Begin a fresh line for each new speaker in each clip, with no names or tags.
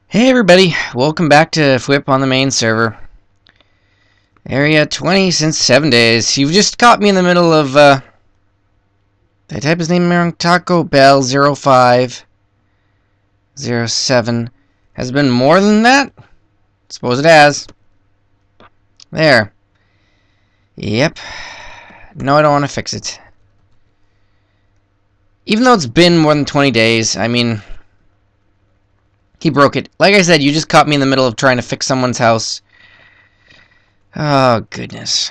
Hey everybody, welcome back to FWIP on the main server. Area 20 since 7 days. You've just caught me in the middle of, did I type his name wrong? Taco Bell 0507. Has it been more than that? Suppose it has. There. Yep. No, I don't want to fix it. Even though it's been more than 20 days, I mean, he broke it. Like I said, you just caught me in the middle of trying to fix someone's house. Oh, goodness.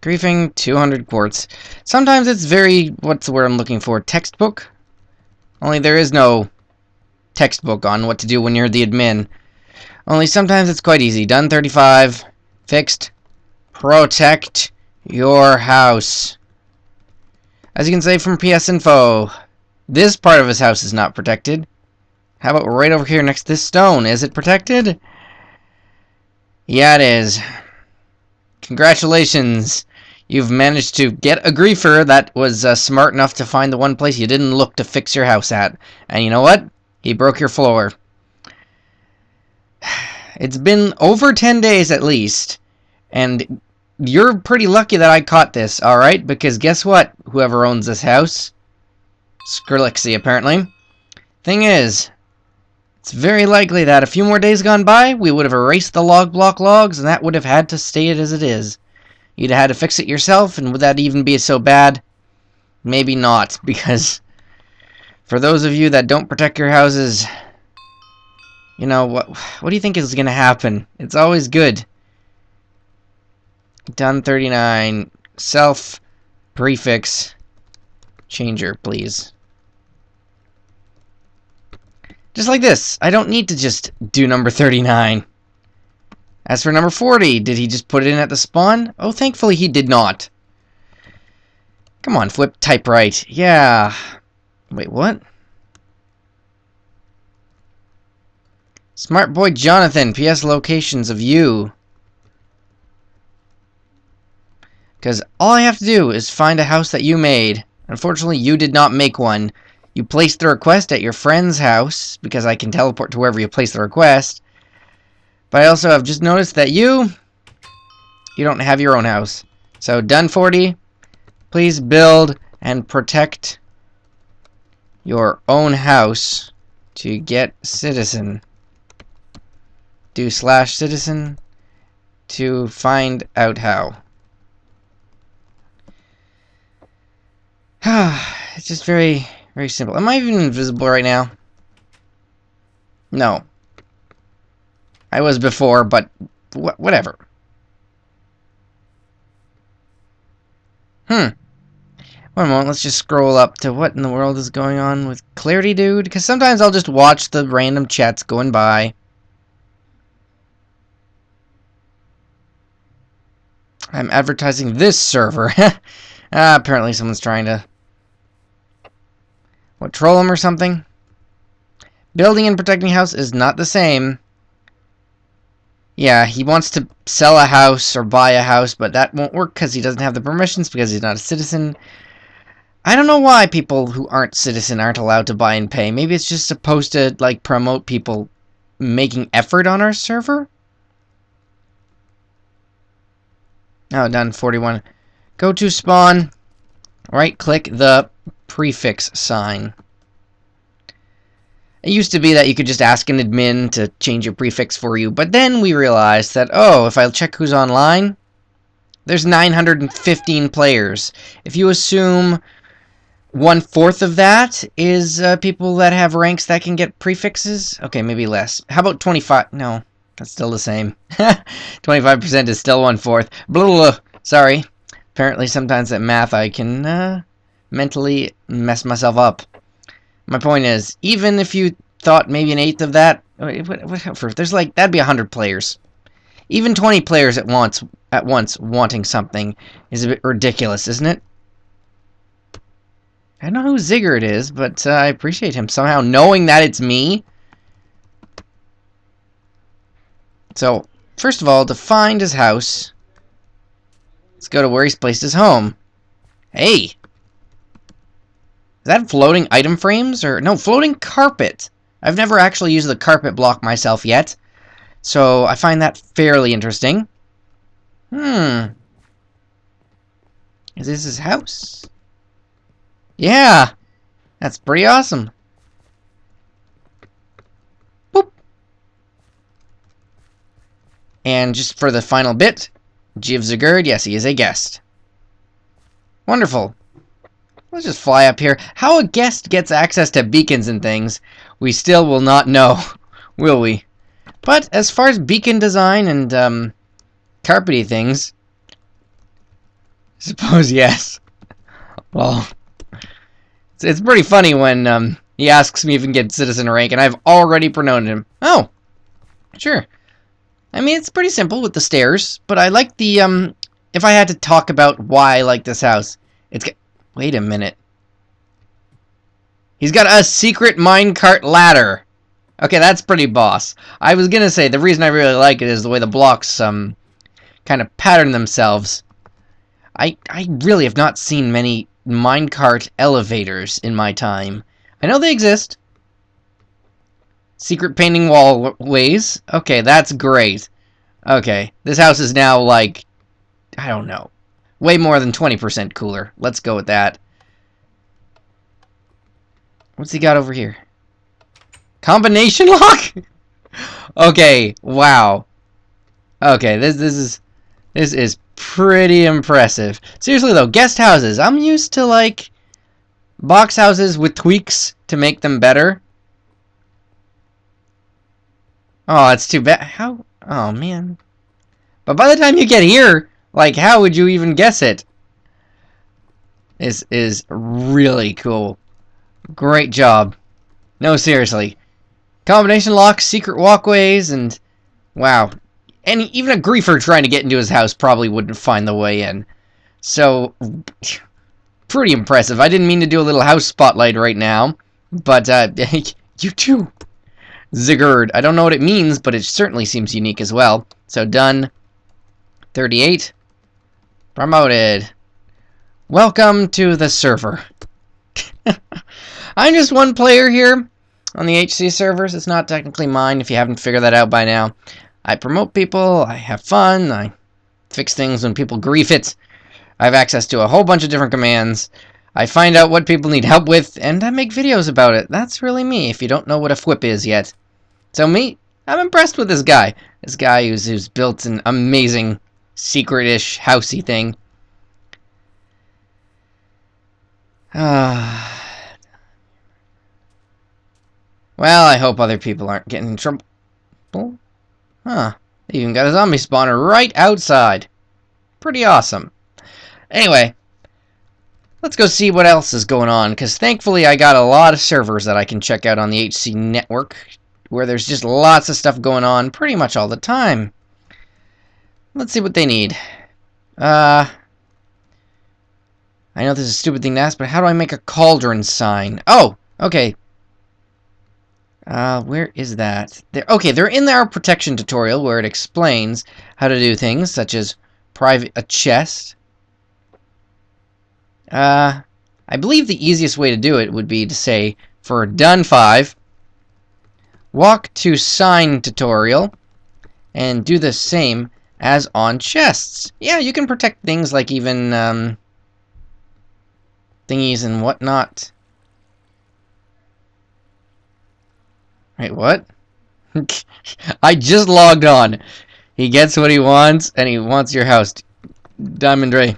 Griefing 200 quartz. Sometimes it's very, what's the word I'm looking for? Textbook? Only there is no textbook on what to do when you're the admin. Only sometimes it's quite easy. Done 35. Fixed. Protect your house. As you can say from PS Info, this part of his house is not protected. How about right over here next to this stone? Is it protected? Yeah, it is. Congratulations. You've managed to get a griefer that was smart enough to find the one place you didn't look to fix your house at. And you know what? He broke your floor. It's been over 10 days at least. And you're pretty lucky that I caught this, alright? Because guess what? Whoever owns this house. Skrillexy, apparently. Thing is, it's very likely that a few more days gone by, we would have erased the log block logs, and that would have had to stay it as it is. You'd have had to fix it yourself, and would that even be so bad? Maybe not, because for those of you that don't protect your houses, you know, what do you think is going to happen? It's always good. Done 39. Self prefix changer, please. Just like this. I don't need to just do number 39. As for number 40, did he just put it in at the spawn? Oh, thankfully he did not. Come on, FWIP, type right. Yeah. Wait, what? Smart boy Jonathan, PS locations of you. Because all I have to do is find a house that you made. Unfortunately, you did not make one. You placed the request at your friend's house, because I can teleport to wherever you place the request. But I also have just noticed that you don't have your own house. So, done 40. Please build and protect your own house to get citizen. Do /citizen to find out how. It's just very, very simple. Am I even invisible right now? No. I was before, but whatever. One moment, let's just scroll up to what in the world is going on with Clarity Dude, because sometimes I'll just watch the random chats going by. I'm advertising this server. Apparently someone's trying to troll him or something? Building and protecting house is not the same. Yeah, he wants to sell a house or buy a house, but that won't work because he doesn't have the permissions because he's not a citizen. I don't know why people who aren't citizen aren't allowed to buy and pay. Maybe it's just supposed to, like, promote people making effort on our server? Oh, done. 41. Go to spawn. Right-click the prefix sign. It used to be that you could just ask an admin to change your prefix for you, but then we realized that, oh, if I check who's online, there's 915 players. If you assume 1/4 of that is people that have ranks that can get prefixes, okay, maybe less. How about 25? No, that's still the same. 25% is still 1/4. Blah, blah, blah. Sorry. Apparently sometimes at math I can mentally mess myself up. My point is, even if you thought maybe 1/8 of that, there's like, that'd be 100 players. Even 20 players at once wanting something is a bit ridiculous, isn't it? I don't know who Ziggurat is, but I appreciate him somehow knowing that it's me. So, first of all, to find his house, let's go to where he's placed his home. Hey! Is that floating item frames? Or no, floating carpet. I've never actually used the carpet block myself yet, so I find that fairly interesting. Is this his house? Yeah, that's pretty awesome. Boop. And just for the final bit, Jiv Zagurd, yes, he is a guest. Wonderful. Let's just fly up here. How a guest gets access to beacons and things, we still will not know, will we? But as far as beacon design and carpety things, I suppose yes. Well, it's pretty funny when he asks me if he can get citizen rank, and I've already promoted him. Oh, sure. I mean, it's pretty simple with the stairs, but I like the if I had to talk about why I like this house, it's got... Wait a minute. He's got a secret minecart ladder. Okay, that's pretty boss. I was gonna say, the reason I really like it is the way the blocks, kind of pattern themselves. I really have not seen many minecart elevators in my time. I know they exist. Secret painting wallways. Okay, that's great. Okay, this house is now, like, I don't know, way more than 20% cooler. Let's go with that. What's he got over here? Combination lock? Okay, wow. Okay, this is pretty impressive. Seriously though, guest houses. I'm used to like box houses with tweaks to make them better. Oh, it's too bad. How? Oh man. But by the time you get here, like, how would you even guess it? This is really cool. Great job. No, seriously. Combination locks, secret walkways, and wow. And even a griefer trying to get into his house probably wouldn't find the way in. So, pretty impressive. I didn't mean to do a little house spotlight right now, but you too. Zigurd. I don't know what it means, but it certainly seems unique as well. So done. 38. Promoted. Welcome to the server. I'm just one player here on the HC servers. It's not technically mine if you haven't figured that out by now. I promote people, I have fun, I fix things when people grief it. I have access to a whole bunch of different commands. I find out what people need help with, and I make videos about it. That's really me, if you don't know what a FWIP is yet. So me, I'm impressed with this guy. This guy who's built an amazing, secret-ish, housey thing. Well, I hope other people aren't getting in trouble. Huh. They even got a zombie spawner right outside. Pretty awesome. Anyway, let's go see what else is going on, because thankfully I got a lot of servers that I can check out on the HC network, where there's just lots of stuff going on pretty much all the time. Let's see what they need. I know this is a stupid thing to ask, but how do I make a cauldron sign? Oh, okay. Where is that? Okay, they're in our protection tutorial where it explains how to do things, such as a chest. I believe the easiest way to do it would be to say, for done 5, walk to sign tutorial, and do the same as on chests. Yeah, you can protect things like even, thingies and whatnot. Wait, what? I just logged on. He gets what he wants, and he wants your house. Diamond Ray.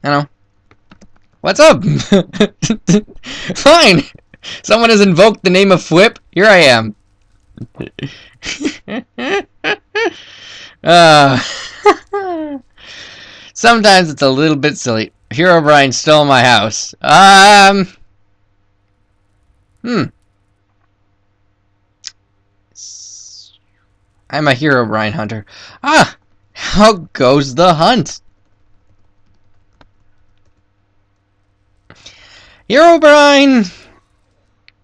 I know. What's up? Fine. Someone has invoked the name of FWIP. Here I am. Sometimes it's a little bit silly. Herobrine stole my house. I'm a Herobrine hunter. Ah! How goes the hunt? Herobrine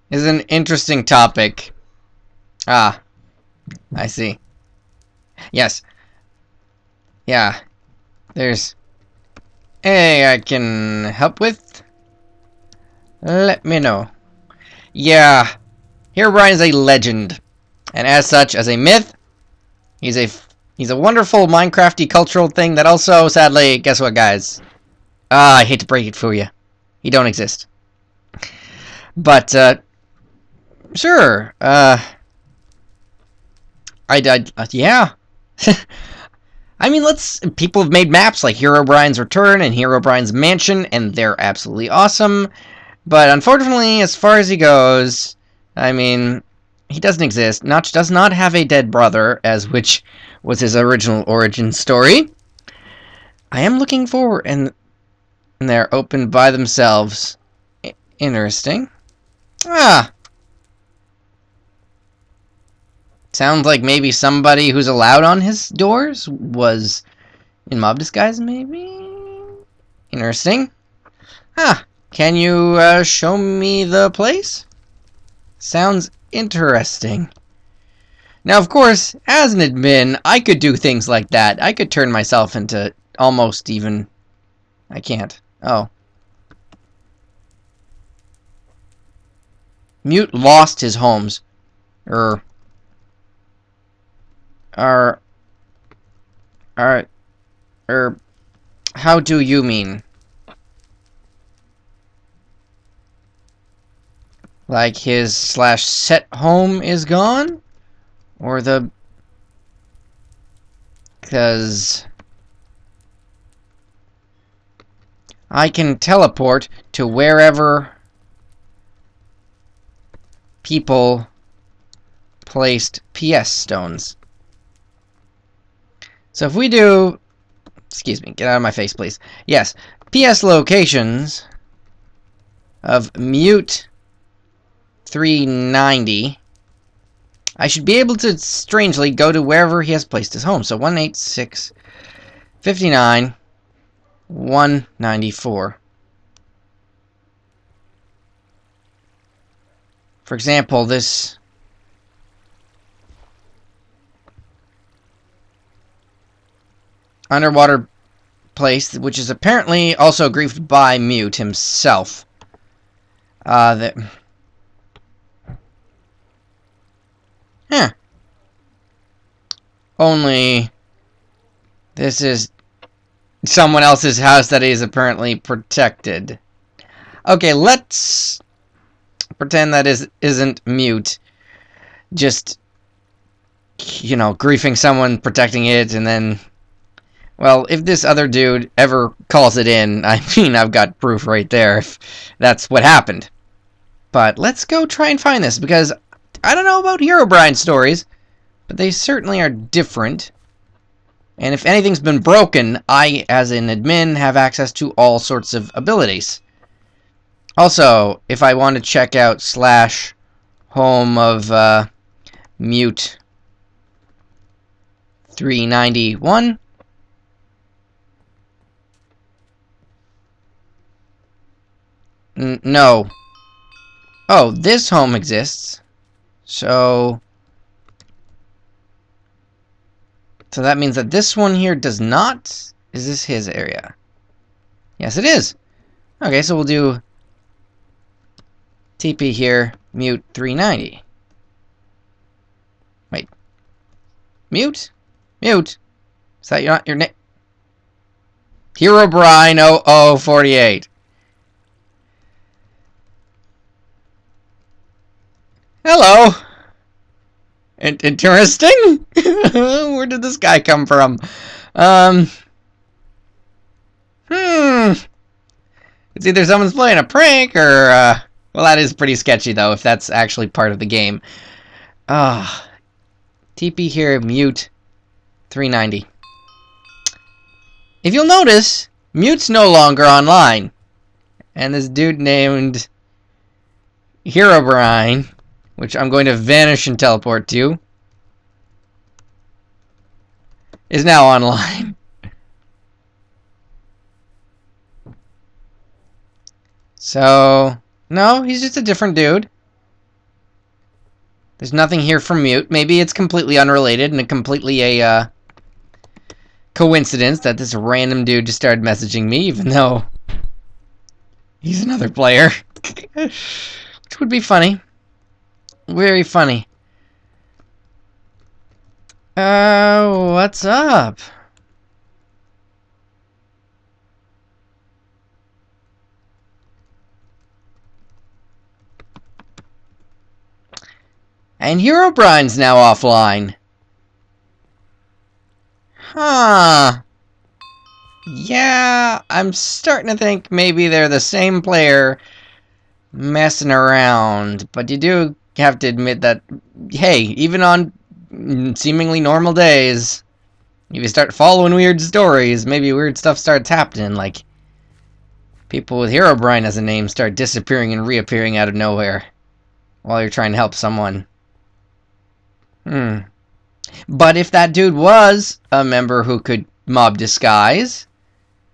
is an interesting topic. Ah, I see. Yes. Yeah. There's... Hey, I can help with? Let me know. Yeah, Herobrine is a legend, and as such, as a myth, he's a wonderful Minecrafty cultural thing that also, sadly, guess what, guys? I hate to break it for you, he don't exist. But sure, yeah. I mean, people have made maps like Herobrine's Return and Herobrine's Mansion, and they're absolutely awesome. But unfortunately, as far as he goes, I mean, he doesn't exist. Notch does not have a dead brother, as which was his original origin story. I am looking forward, and they're open by themselves. Interesting. Ah. Sounds like maybe somebody who's allowed on his doors was in mob disguise, maybe? Interesting. Ah. Can you show me the place? Sounds interesting. Now, of course, as an admin, I could do things like that. I could turn myself into almost even... I can't. Oh. Mute lost his homes. How do you mean? Like his /set home is gone? Or the... Because... I can teleport to wherever people placed PS stones. So if we do... Excuse me, get out of my face, please. Yes, PS locations of mute 390. I should be able to, strangely, go to wherever he has placed his home. So 186, 59, 194. For example, this... underwater place, which is apparently also griefed by Mute himself. Huh. Only this is someone else's house that is apparently protected. Okay, let's pretend that isn't Mute. Just, you know, griefing someone, protecting it, and then... Well, if this other dude ever calls it in, I mean, I've got proof right there if that's what happened. But let's go try and find this, because I don't know about Herobrine stories, but they certainly are different. And if anything's been broken, I, as an admin, have access to all sorts of abilities. Also, if I want to check out /home of mute 391... No. Oh, this home exists. So that means that this one here does not... Is this his area? Yes, it is. Okay, so we'll do TP here, mute 390. Wait. Mute? Mute? Is that your name? Herobrine 0048. Hello. Interesting. Where did this guy come from? It's either someone's playing a prank or, well, that is pretty sketchy, though, if that's actually part of the game. TP here, mute 390. If you'll notice, Mute's no longer online. And this dude named Herobrine, which I'm going to vanish and teleport to, is now online. So, no, he's just a different dude. There's nothing here from Mute. Maybe it's completely unrelated and completely a coincidence that this random dude just started messaging me, even though he's another player. Which would be funny. Very funny. What's up? And Herobrine's now offline. Huh. Yeah, I'm starting to think maybe they're the same player messing around. But you do have to admit that, hey, even on seemingly normal days, if you start following weird stories, maybe weird stuff starts happening, like people with Herobrine as a name start disappearing and reappearing out of nowhere while you're trying to help someone. But if that dude was a member who could mob disguise,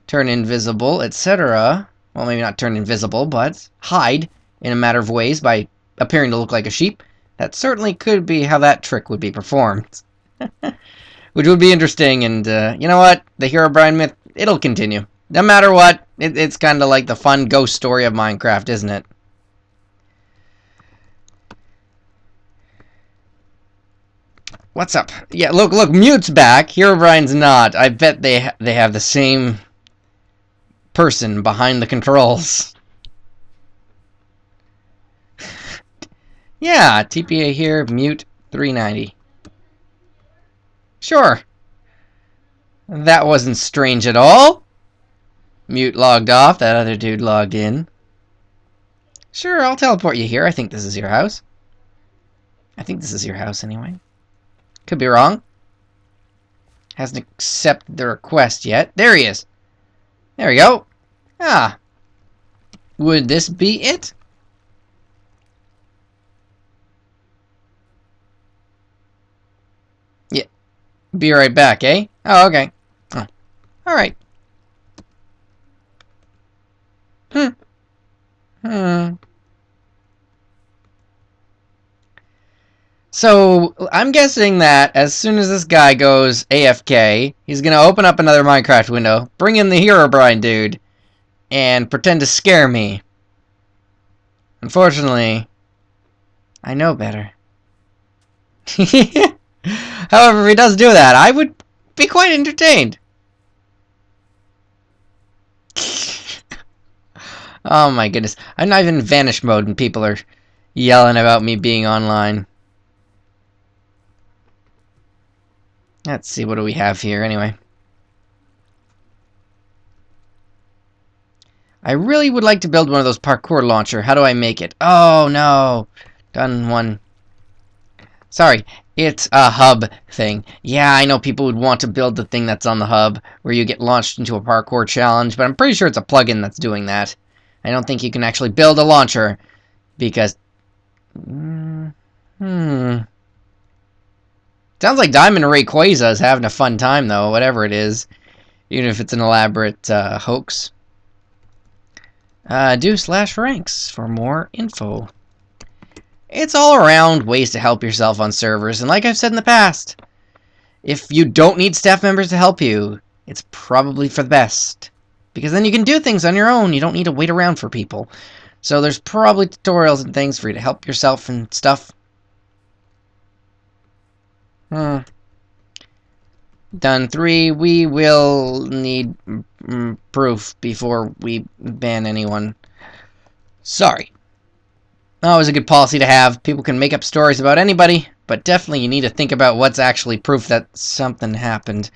turn invisible, etc., well, maybe not turn invisible, but hide in a matter of ways by appearing to look like a sheep, that certainly could be how that trick would be performed. Which would be interesting, and you know what? The Herobrine myth, it'll continue. No matter what, it's kind of like the fun ghost story of Minecraft, isn't it? What's up? Yeah, look, Mute's back. Herobrine's not. I bet they have the same person behind the controls. Yeah, TPA here, Mute 390. Sure. That wasn't strange at all. Mute logged off, that other dude logged in. Sure, I'll teleport you here. I think this is your house. I think this is your house anyway. Could be wrong. Hasn't accepted the request yet. There he is. There we go. Ah. Would this be it? Yeah. Be right back, eh? Oh, okay. Oh. Alright. So, I'm guessing that as soon as this guy goes AFK, he's gonna open up another Minecraft window, bring in the Herobrine dude, and pretend to scare me. Unfortunately, I know better. However, if he does do that, I would be quite entertained. Oh my goodness. I'm not even in vanish mode and people are yelling about me being online. Let's see, what do we have here anyway? I really would like to build one of those parkour launcher. How do I make it? Oh no. Done one. Sorry, it's a hub thing. Yeah, I know people would want to build the thing that's on the hub where you get launched into a parkour challenge, but I'm pretty sure it's a plugin that's doing that. I don't think you can actually build a launcher because... Sounds like Diamond Rayquaza is having a fun time, though, whatever it is. Even if it's an elaborate hoax. Do/ranks for more info. It's all around ways to help yourself on servers, and like I've said in the past, if you don't need staff members to help you, it's probably for the best. Because then you can do things on your own, you don't need to wait around for people. So there's probably tutorials and things for you to help yourself and stuff. Done 3. We will need proof before we ban anyone. Sorry. Always a good policy to have. People can make up stories about anybody, but definitely you need to think about what's actually proof that something happened.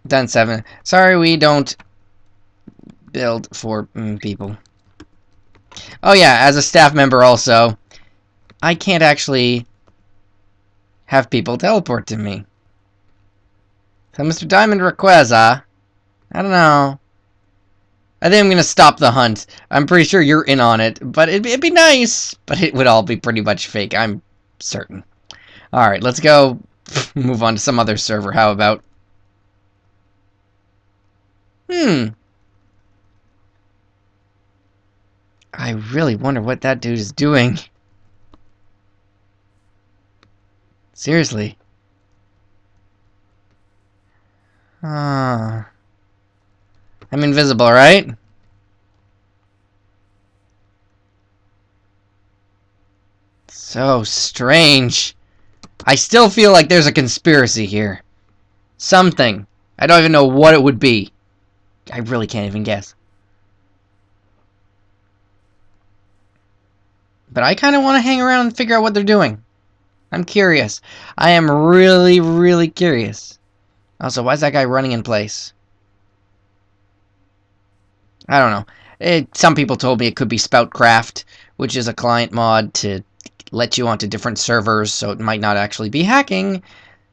Done 7. Sorry, we don't build for people. Oh yeah, as a staff member also, I can't actually have people teleport to me. So Mr. Diamond Rayquaza, I don't know. I think I'm going to stop the hunt. I'm pretty sure you're in on it, but it'd be nice. But it would all be pretty much fake, I'm certain. Alright, let's go move on to some other server. How about... I really wonder what that dude is doing. Seriously. I'm invisible, right? So strange. I still feel like there's a conspiracy here. Something. I don't even know what it would be. I really can't even guess. But I kind of want to hang around and figure out what they're doing. I'm curious. I am really, really curious. Also, why is that guy running in place? I don't know. Some people told me it could be Spoutcraft, which is a client mod to let you onto different servers, so it might not actually be hacking.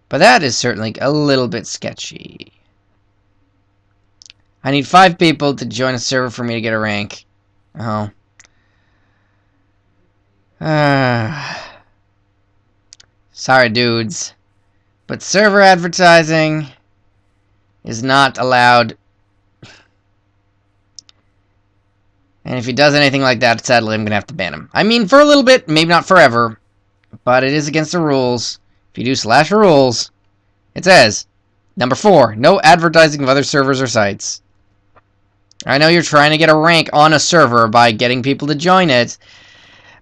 But that is certainly a little bit sketchy. I need 5 people to join a server for me to get a rank. Oh. Sorry, dudes. But server advertising is not allowed. And if he does anything like that, sadly, I'm going to have to ban him. I mean, for a little bit, maybe not forever. But it is against the rules. If you do /rules, it says, number 4, no advertising of other servers or sites. I know you're trying to get a rank on a server by getting people to join it,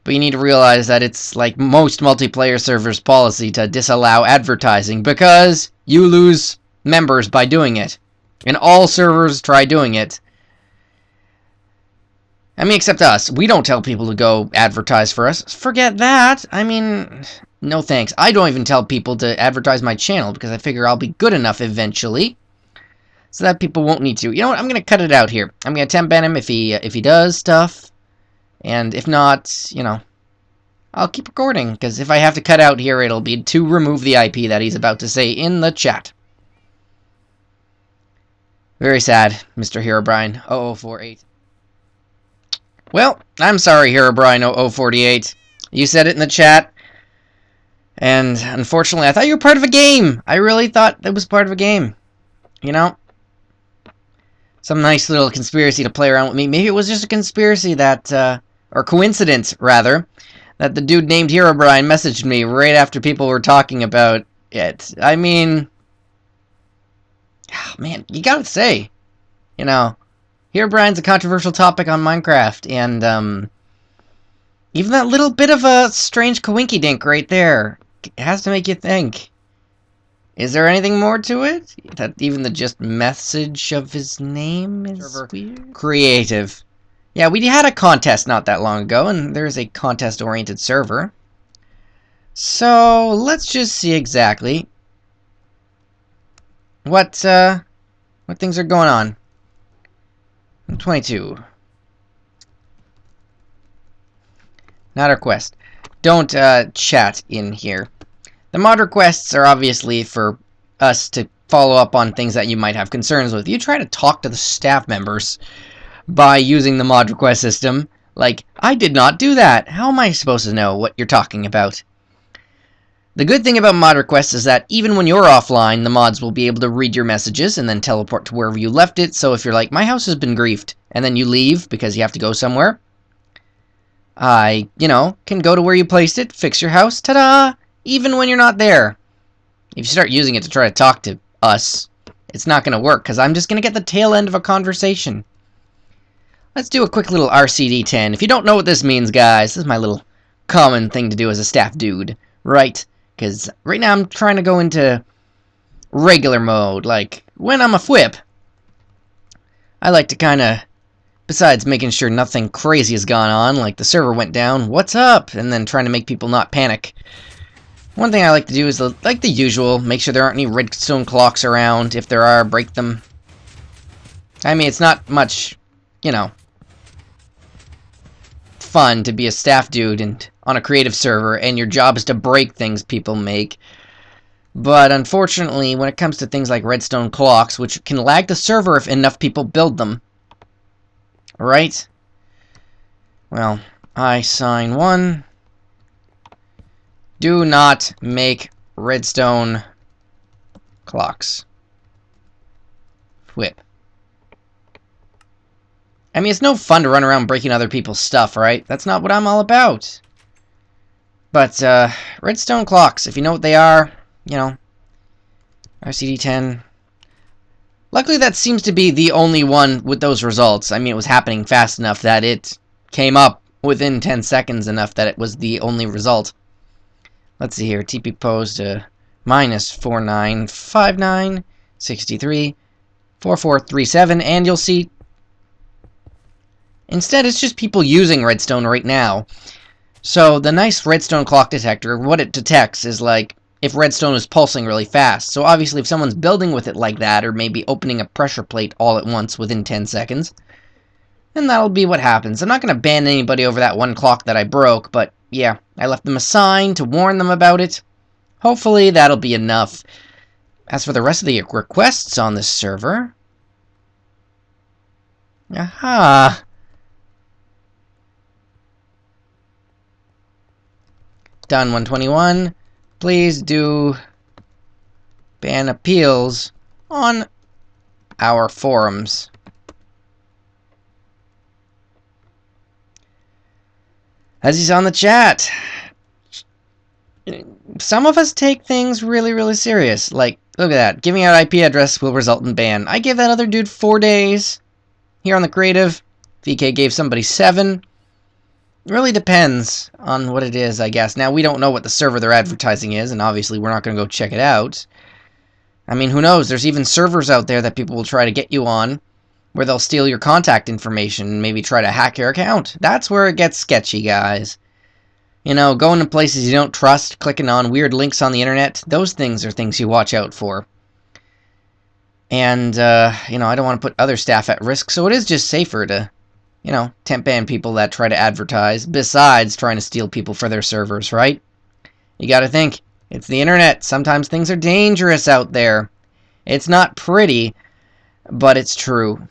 but you need to realize that it's like most multiplayer servers' policy to disallow advertising because you lose members by doing it. And all servers try doing it. I mean, except us. We don't tell people to go advertise for us. Forget that. I mean, no thanks. I don't even tell people to advertise my channel because I figure I'll be good enough eventually so that people won't need to. You know what? I'm going to cut it out here. I'm going to temp ban him if he does stuff. And if not, you know, I'll keep recording because if I have to cut out here, it'll be to remove the IP that he's about to say in the chat. Very sad, Mr. Herobrine 0048. Well, I'm sorry, Herobrine 0048. You said it in the chat. And unfortunately, I thought you were part of a game. I really thought that was part of a game. You know? Some nice little conspiracy to play around with me. Maybe it was just a conspiracy that, or coincidence, rather, that the dude named Herobrine messaged me right after people were talking about it. I mean, man, you gotta say, you know, Herobrine's a controversial topic on Minecraft, and even that little bit of a strange coinky-dink right there has to make you think. Is there anything more to it? That even the just message of his name is weird? Creative. Yeah, we had a contest not that long ago, and there's a contest-oriented server. So, let's just see exactly what things are going on. 22. Not a request. Don't chat in here. The mod requests are obviously for us to follow up on things that you might have concerns with. You try to talk to the staff members by using the mod request system. Like, I did not do that. How am I supposed to know what you're talking about? The good thing about mod requests is that even when you're offline, the mods will be able to read your messages and then teleport to wherever you left it. So if you're like, my house has been griefed, and then you leave because you have to go somewhere, I, you know, can go to where you placed it, fix your house, ta-da! Even when you're not there. If you start using it to try to talk to us, it's not going to work, because I'm just going to get the tail end of a conversation. Let's do a quick little RCD10. If you don't know what this means, guys, this is my little common thing to do as a staff dude, right? Because right now I'm trying to go into regular mode. Like, when I'm a whip, I like to kind of, besides making sure nothing crazy has gone on, like the server went down, what's up? And then trying to make people not panic. One thing I like to do is, like the usual, make sure there aren't any redstone clocks around. If there are, break them. I mean, it's not much, you know, fun to be a staff dude and on a creative server, and your job is to break things people make. But unfortunately, when it comes to things like redstone clocks, which can lag the server if enough people build them, right? Well, I sign 1. Do not make redstone clocks. Whip. I mean, it's no fun to run around breaking other people's stuff, right? That's not what I'm all about. But, redstone clocks, if you know what they are, you know, RCD10. Luckily, that seems to be the only one with those results. I mean, it was happening fast enough that it came up within 10 seconds enough that it was the only result. Let's see here. TP pose to minus 4959 63 4437, and you'll see instead it's just people using redstone right now. So the nice redstone clock detector, what it detects is like if redstone is pulsing really fast. So obviously if someone's building with it like that, or maybe opening a pressure plate all at once within 10 seconds, then that'll be what happens. I'm not going to ban anybody over that one clock that I broke, but yeah, I left them a sign to warn them about it. Hopefully that'll be enough. As for the rest of the requests on this server... Aha! Done 121. Please do ban appeals on our forums. As you saw in the chat, some of us take things really, really serious. Like, look at that. Giving out IP address will result in ban. I gave that other dude 4 days. Here on the creative, VK gave somebody 7. It really depends on what it is, I guess. Now, we don't know what the server they're advertising is, and obviously we're not going to go check it out. I mean, who knows? There's even servers out there that people will try to get you on, where they'll steal your contact information and maybe try to hack your account. That's where it gets sketchy, guys. You know, going to places you don't trust, clicking on weird links on the internet, those things are things you watch out for. And, you know, I don't want to put other staff at risk, so it is just safer to, you know, temp ban people that try to advertise, besides trying to steal people for their servers, right? You gotta think, it's the internet. Sometimes things are dangerous out there. It's not pretty, but it's true.